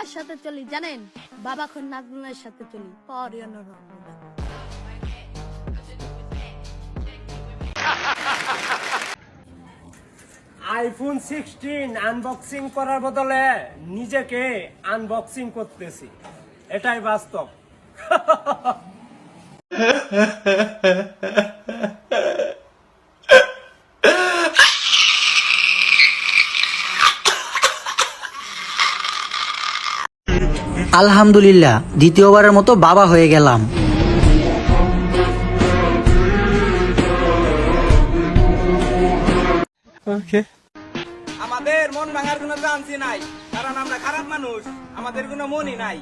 কার সাথে চলি জানেন? বাবা খন নাজমুলের সাথে চলি। আইফোন 16 আনবক্সিং করার বদলে নিজেকে আনবক্সিং করতেছি, এটাই বাস্তব। আলহামদুলিল্লাহ, দ্বিতীয়বারের মতো বাবা হয়ে গেলাম। আমাদের মন ভাঙার কোনো চান্সই নাই, কারণ আমরা খারাপ মানুষ, আমাদের কোনো মনই নাই।